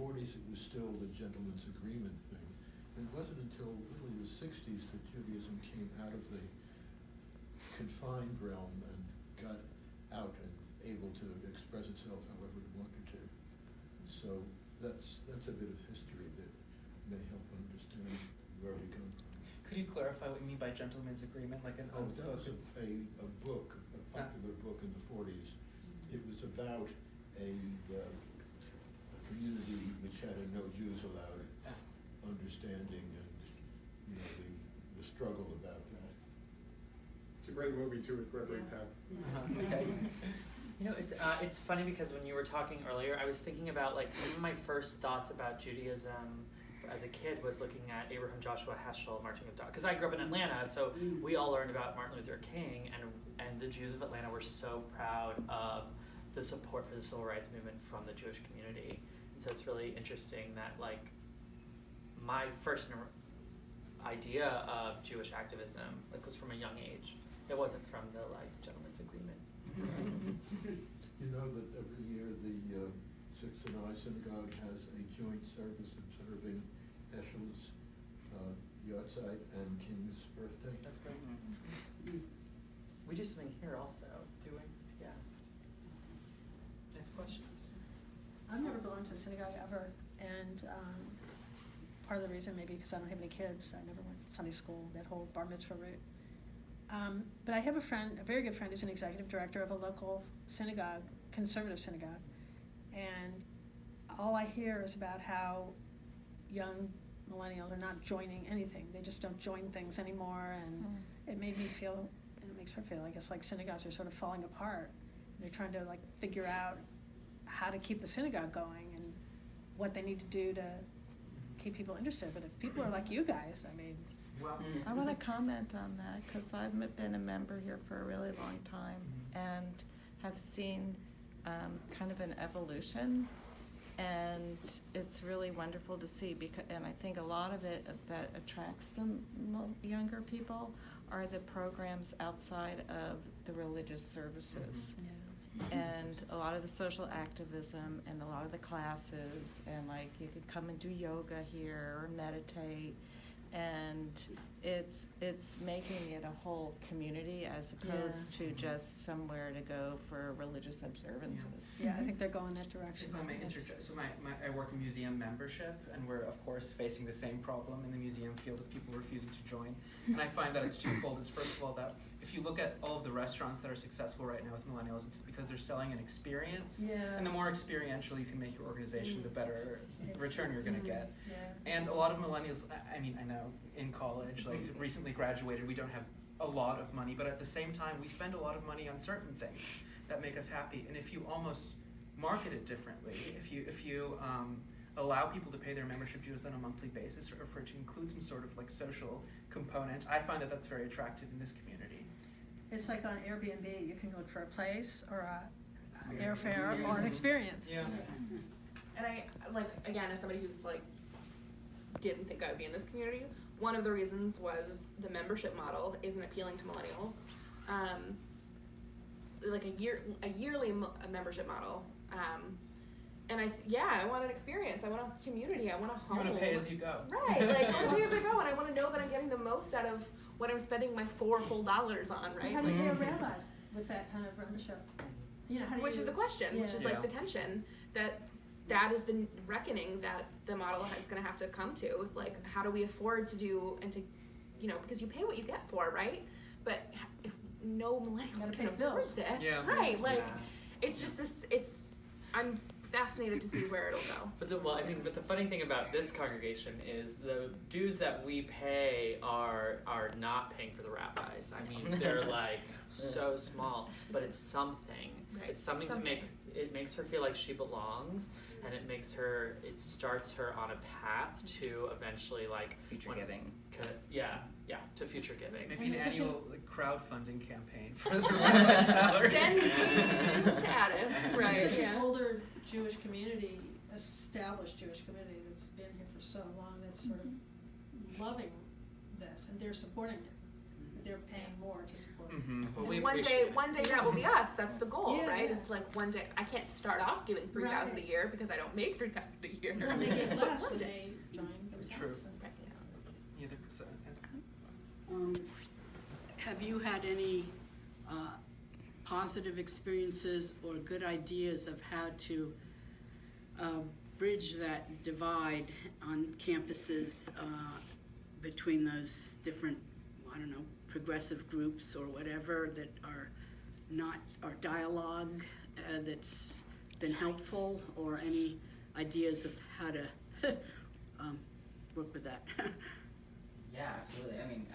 40s it was still the gentleman's agreement thing. It wasn't until really the 60s that Judaism came out of the confined realm and got out and able to express itself however it wanted to. So that's a bit of history that may help understand where we come from. Could you clarify what you mean by gentleman's agreement, like an unspoken? That was a book, a popular book in the 40s. It was about a community which had a no Jews allowed understanding and the struggle about that. It's a great movie too with Gregory Peck. Okay. It's funny because when you were talking earlier, I was thinking about like some of my first thoughts about Judaism as a kid was looking at Abraham Joshua Heschel, Marching of Dogs, because I grew up in Atlanta, so we all learned about Martin Luther King, and the Jews of Atlanta were so proud of the support for the civil rights movement from the Jewish community. And so it's really interesting that like my first idea of Jewish activism was from a young age. It wasn't from the gentleman's agreement. You know that every year the Sixth and I Synagogue has a joint service observing Heschel's Yahrzeit and King's birthday. That's great. We do something here also, do we? Yeah. Next question. I've never belonged to a synagogue ever, and part of the reason maybe because I don't have any kids. I never went to Sunday school, that whole bar mitzvah route. But I have a friend, a very good friend, who's an executive director of a local synagogue, conservative synagogue, and all I hear is about how young millennials are not joining anything. They just don't join things anymore, and it made me feel, and it makes her feel, I guess, like synagogues are sort of falling apart. They're trying to figure out how to keep the synagogue going and what they need to do to keep people interested. But if people are like you guys, I mean. Well, I want to comment on that because I've been a member here for a really long time and have seen kind of an evolution, and it's really wonderful to see. And I think a lot of it that attracts the younger people are the programs outside of the religious services. And a lot of the social activism and a lot of the classes, and you could come and do yoga here or meditate, and it's making it a whole community as opposed to just somewhere to go for religious observances. Yeah, I think they're going that direction. If I may interject, so I work in museum membership, and we're of course facing the same problem in the museum field of people refusing to join. And I find that it's twofold. Is first of all that if you look at all of the restaurants that are successful right now with millennials, it's because they're selling an experience. And the more experiential you can make your organization, the better return you're going to get. And a lot of millennials, I mean, I know in college, recently graduated, we don't have a lot of money, but at the same time, we spend a lot of money on certain things that make us happy. And if you almost market it differently, if you allow people to pay their membership dues on a monthly basis, or for it to include some sort of social component, I find that that's very attractive in this community. It's like on Airbnb, you can look for a place or an airfare or an experience. Yeah. And I, again, as somebody who's didn't think I would be in this community, one of the reasons was the membership model isn't appealing to millennials. A yearly membership model. And I want an experience. I want a community. I want a home. You want to pay as you go. Right. I want to pay as I go, and I want to know that I'm getting the most out of what I'm spending my $4 whole on, right? How do you pay a rabbi with that kind of membership? Which is the question, which is the tension that is the reckoning that the model is going to have to come to. Is how do we afford to do and to, because you pay what you get for, right? But if no millennials can afford this, right? It's just this. I'm fascinated to see where it'll go. But the funny thing about this congregation is the dues that we pay are not paying for the rabbis. I mean, they're so small, but it's something. Right. It's something to make. It makes her feel like she belongs, and it starts her on a path to eventually future giving. To future giving. Maybe an annual crowdfunding campaign for the rabbi's salary. Send me to Addis, right? It's an older Jewish community, established Jewish community that's been here for so long, that's sort of loving this, and they're supporting it. they're paying more to support. Mm-hmm. But And we one day that will be us. That's the goal, Yeah, right? yeah. It's like one day I can't start off giving $3,000 Right. a year because I don't make $3,000 a year. And they get But less one when day. they join themselves. True. Right, yeah. Either so, Have you had any positive experiences or good ideas of how to bridge that divide on campuses between those different, I don't know, progressive groups or whatever that are not, or dialogue that's been helpful, or any ideas of how to work with that? Yeah, absolutely. I mean,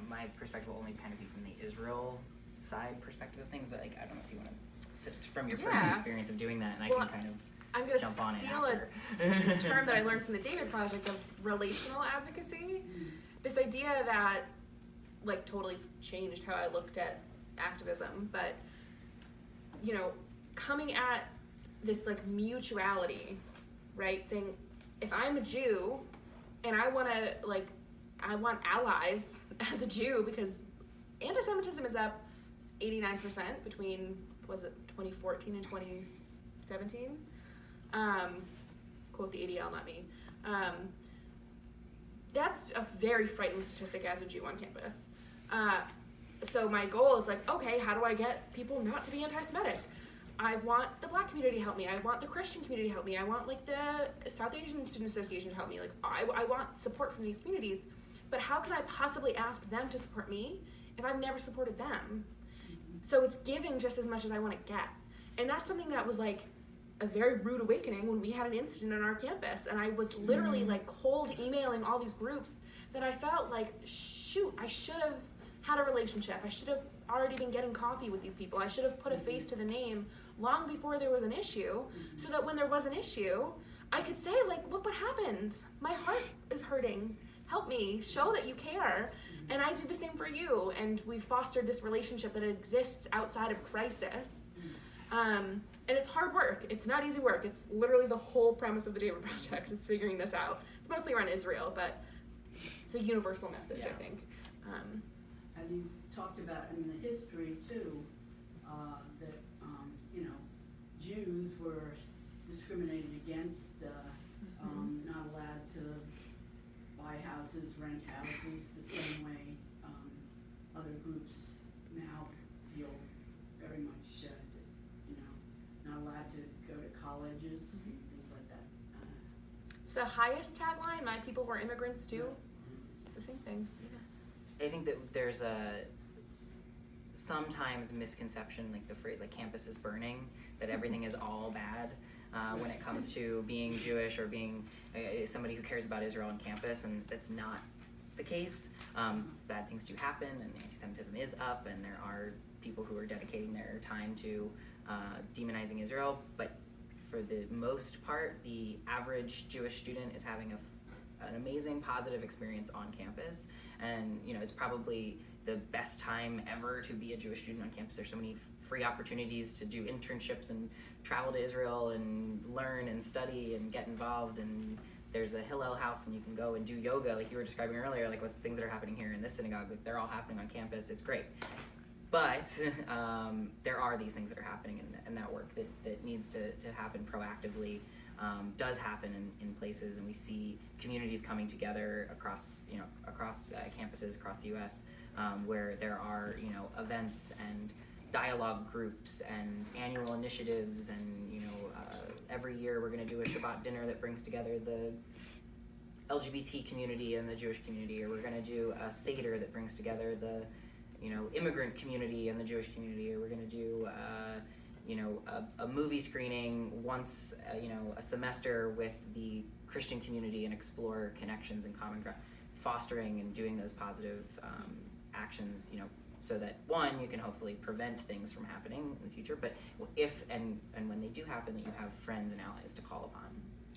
my perspective will only kind of be from the Israel side perspective of things, but like, I don't know if you want to from your personal Yeah. experience of doing that, and I Well, can kind of I'm going to jump on it steal after. a term that I learned from the David Project of relational advocacy. This idea that like totally changed how I looked at activism, but you know, coming at this like mutuality, right? Saying if I'm a Jew and I want allies as a Jew, because anti-Semitism is up 89% between, was it 2014 and 2017? Quote the ADL, not me. That's a very frightening statistic as a Jew on campus. So my goal is like, okay, how do I get people not to be anti-Semitic? I want the Black community to help me. I want the Christian community to help me. I want like the South Asian Student Association to help me. Like I want support from these communities, but how can I possibly ask them to support me if I've never supported them? So it's giving just as much as I want to get. And that's something that was like a very rude awakening when we had an incident on our campus, and I was literally like cold emailing all these groups that I felt like, shoot, I should have had a relationship. I should have already been getting coffee with these people. I should have put a face to the name long before there was an issue, so that when there was an issue, I could say like, look what happened. My heart is hurting. Help me, show that you care. And I do the same for you. And we've fostered this relationship that exists outside of crisis. And it's hard work. It's not easy work. It's literally the whole premise of the David Project is figuring this out. It's mostly around Israel, but it's a universal message, I think. And you talked about in the history too, that Jews were discriminated against, not allowed to buy houses, rent houses, the same way other groups now feel very much, not allowed to go to colleges and things like that. It's the highest tagline, my people were immigrants too. It's the same thing. Yeah. I think that there's a sometimes misconception, like the phrase like campus is burning, that everything is all bad when it comes to being Jewish or being somebody who cares about Israel on campus, and that's not the case. Bad things do happen, and anti-Semitism is up, and there are people who are dedicating their time to demonizing Israel, but for the most part, the average Jewish student is having an amazing positive experience on campus, and it's probably the best time ever to be a Jewish student on campus. There's so many free opportunities to do internships and travel to Israel and learn and study and get involved, and there's a Hillel house and you can go and do yoga like you were describing earlier, like what the things that are happening here in this synagogue, like they're all happening on campus. It's great. But there are these things that are happening, and that work that needs to happen proactively does happen in places, and we see communities coming together across campuses across the U.S. Where there are events and dialogue groups and annual initiatives, and every year we're going to do a Shabbat dinner that brings together the LGBT community and the Jewish community, or we're going to do a Seder that brings together the immigrant community and the Jewish community, or we're going to do a movie screening once a semester with the Christian community and explore connections and common ground, fostering and doing those positive actions, so that one, you can hopefully prevent things from happening in the future, but if and when they do happen, that you have friends and allies to call upon,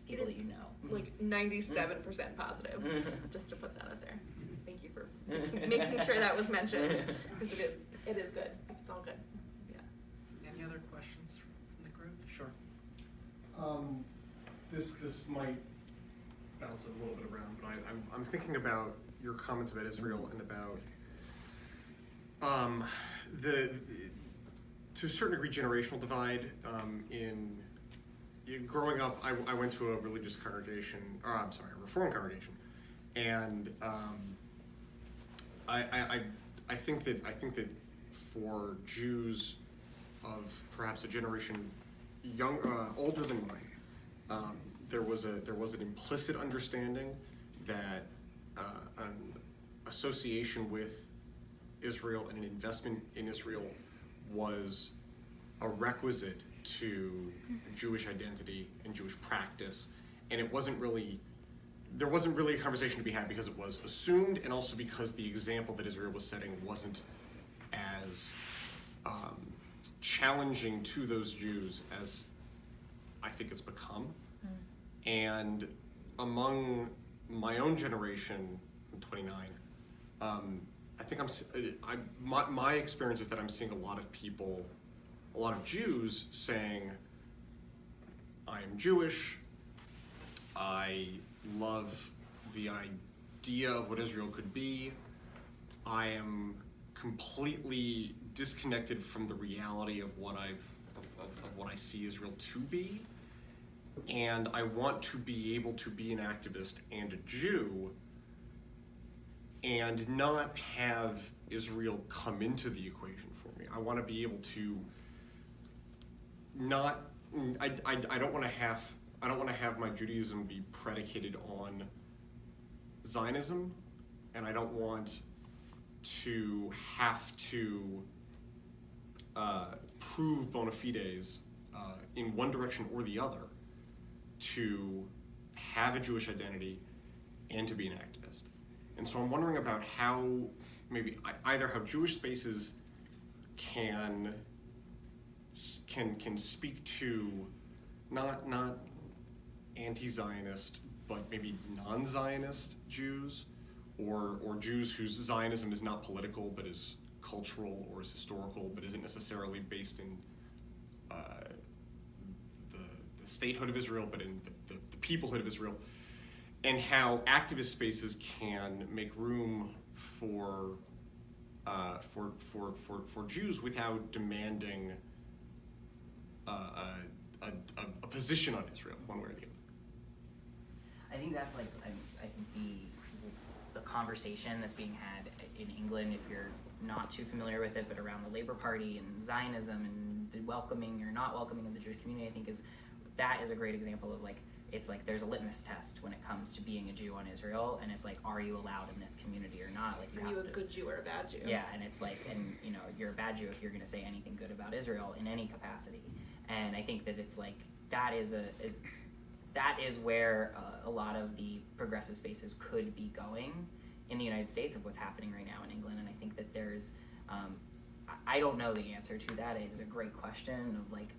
people that you know. Like 97% positive, just to put that out there. Thank you for making sure that was mentioned, because it is good. It's all good. Yeah. Any other questions from the group? Sure. This might bounce it a little bit around, but I'm thinking about your comments about Israel and about To a certain degree, generational divide. Growing up, I went to a religious congregation, a Reformed congregation, and I think that for Jews of perhaps a generation older than mine, there was an implicit understanding that an association with Israel and an investment in Israel was a requisite to Jewish identity and Jewish practice, and there wasn't really a conversation to be had because it was assumed, and also because the example that Israel was setting wasn't as challenging to those Jews as I think it's become. And among my own generation, I'm 29, I think my experience is that I'm seeing a lot of Jews saying, I am Jewish, I love the idea of what Israel could be, I am completely disconnected from the reality of what I see Israel to be, and I want to be able to be an activist and a Jew and not have Israel come into the equation for me. I want to be able to I don't want to have my Judaism be predicated on Zionism, and I don't want to have to prove bona fides in one direction or the other to have a Jewish identity and to be an activist. And so I'm wondering about how maybe either how Jewish spaces can speak to not anti-Zionist but maybe non-Zionist Jews, or Jews whose Zionism is not political but is cultural or is historical but isn't necessarily based in the statehood of Israel but in the peoplehood of Israel, and how activist spaces can make room for Jews without demanding a position on Israel one way or the other. I think that's like I think the conversation that's being had in England, if you're not too familiar with it, but around the Labour Party and Zionism and the welcoming or not welcoming of the Jewish community, I think is a great example of like, it's like there's a litmus test when it comes to being a Jew on Israel, and it's like, are you allowed in this community or not? Like, Are you a good Jew or a bad Jew? Yeah, and it's like, and you know, you're a bad Jew if you're going to say anything good about Israel in any capacity. And I think that it's like that is where a lot of the progressive spaces could be going in the United States of what's happening right now in England. And I think that there's, I don't know the answer to that. It is a great question of like,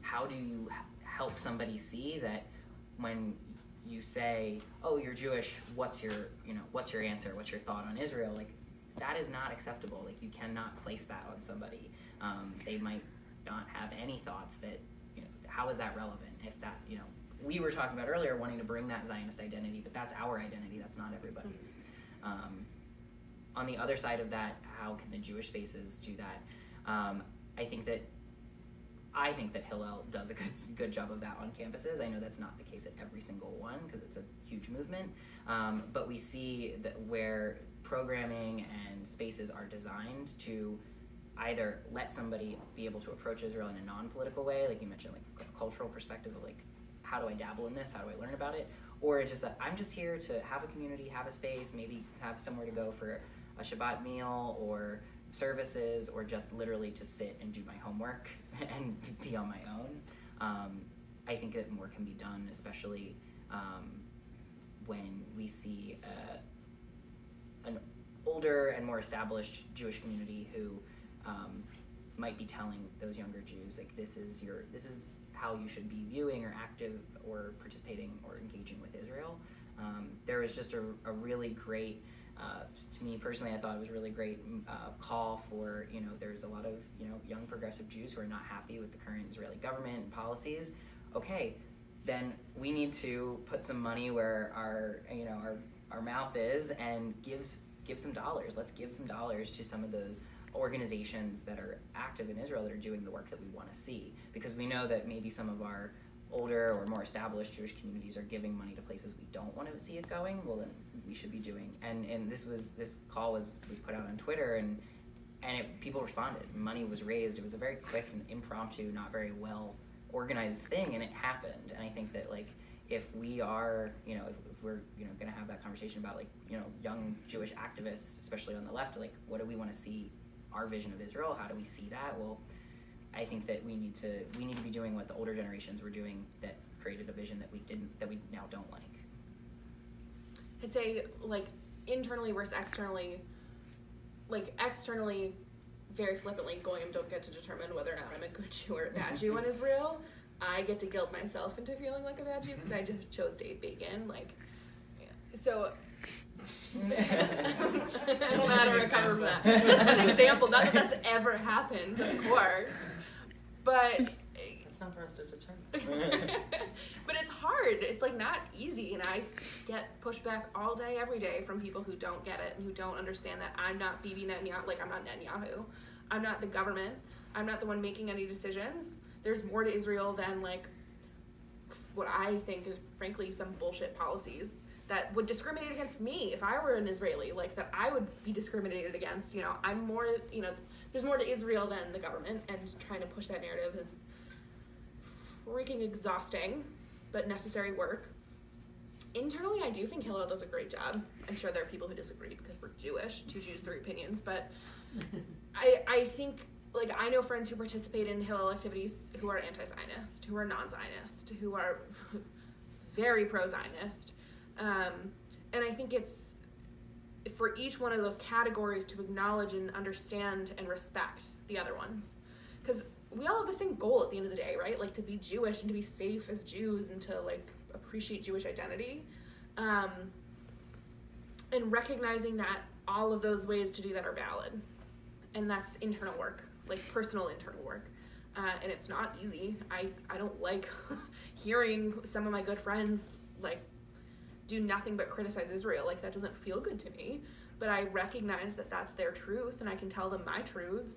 how do you help somebody see that when you say, oh, you're Jewish, what's your answer, what's your thought on Israel? Like, that is not acceptable. Like, you cannot place that on somebody. They might not have any thoughts that, you know, how is that relevant? If that, you know, we were talking about earlier wanting to bring that Zionist identity, but that's our identity, that's not everybody's. On the other side of that, how can the Jewish spaces do that? I think that Hillel does a good job of that on campuses. I know that's not the case at every single one because it's a huge movement, but we see that where programming and spaces are designed to either let somebody be able to approach Israel in a non-political way, like you mentioned, like a cultural perspective of like, how do I dabble in this? How do I learn about it? Or it's just that I'm just here to have a community, have a space, maybe have somewhere to go for a Shabbat meal or services, or just literally to sit and do my homework and be on my own. I think that more can be done, especially when we see an older and more established Jewish community who might be telling those younger Jews, like, this is how you should be viewing or active or participating or engaging with Israel. There was just a really great, to me personally, I thought it was a really great call for, you know, there's a lot of, you know, young progressive Jews who are not happy with the current Israeli government and policies. Okay, then we need to put some money where our mouth is and give some dollars. Let's give some dollars to some of those organizations that are active in Israel that are doing the work that we want to see, because we know that maybe some of our older or more established Jewish communities are giving money to places we don't want to see it going. Well, then we should be doing. And this call was put out on Twitter, and people responded. Money was raised. It was a very quick and impromptu, not very well organized thing, and it happened. And I think that like if we are, if we're going to have that conversation about like young Jewish activists, especially on the left, like what do we want to see our vision of Israel? How do we see that? Well, I think that we need to be doing what the older generations were doing that created a vision that we now don't like. I'd say like internally versus externally. Like externally, very flippantly, goyim don't get to determine whether or not I'm a good Jew or a bad Jew in Israel. I get to guilt myself into feeling like a bad Jew because I just chose to eat bacon. Like, so I don't know how to recover from that. Just an example. Not that that's ever happened, of course, but it's not for us to determine. But it's hard. It's like not easy, and I get pushback all day, every day from people who don't get it and who don't understand that I'm not Bibi Netanyahu. Like I'm not Netanyahu. I'm not the government. I'm not the one making any decisions. There's more to Israel than like what I think is frankly some bullshit policies that would discriminate against me if I were an Israeli, like that I would be discriminated against. I'm more, there's more to Israel than the government, and trying to push that narrative is freaking exhausting, but necessary work. Internally, I do think Hillel does a great job. I'm sure there are people who disagree because we're Jewish, 2 Jews, 3 opinions, but I think, like, I know friends who participate in Hillel activities who are anti-Zionist, who are non-Zionist, who are very pro-Zionist. And I think it's for each one of those categories to acknowledge and understand and respect the other ones. Because we all have the same goal at the end of the day, right? Like to be Jewish and to be safe as Jews and to like appreciate Jewish identity. And recognizing that all of those ways to do that are valid. And that's internal work, like personal internal work. And it's not easy. I don't like hearing some of my good friends like do nothing but criticize Israel. Like that doesn't feel good to me. But I recognize that that's their truth and I can tell them my truths.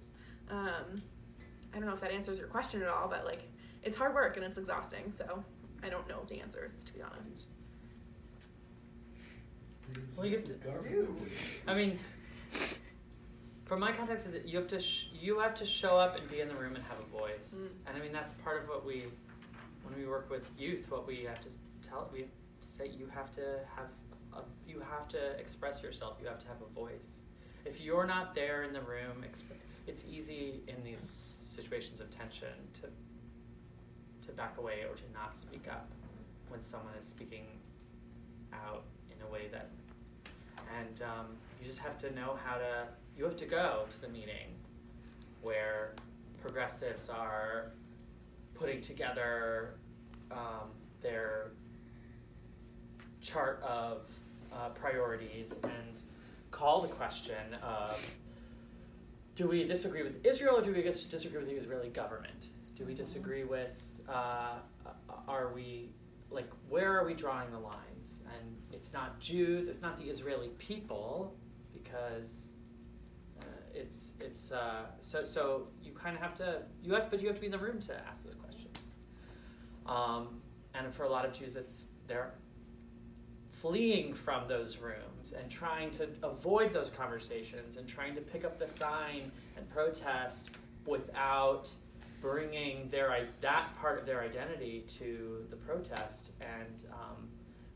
I don't know if that answers your question at all, but like it's hard work and it's exhausting. So I don't know the answers, to be honest. Well, you have to. I mean, from my context, is that you have to show up and be in the room and have a voice. And I mean that's part of what when we work with youth, what we have to say you have to express yourself. You have to have a voice. If you're not there in the room, it's easy in these situations of tension to back away or to not speak up when someone is speaking out in a way that, and you just have to know you have to go to the meeting where progressives are putting together their chart of priorities and call the question of, do we disagree with Israel or do we disagree with the Israeli government? Do we disagree with, where are we drawing the lines? And it's not Jews, it's not the Israeli people, because so you kind of have to, but you have to be in the room to ask those questions. And for a lot of Jews, they're fleeing from those rooms and trying to avoid those conversations and trying to pick up the sign and protest without bringing that part of their identity to the protest, and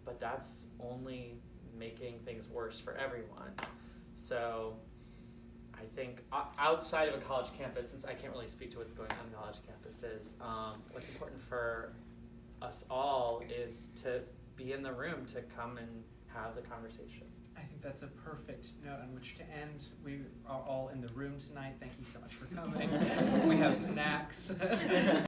but that's only making things worse for everyone. So I think outside of a college campus, since I can't really speak to what's going on in college campuses, what's important for us all is to be in the room, to come and have the conversation. I think that's a perfect note on which to end. We are all in the room tonight. Thank you so much for coming. We have snacks.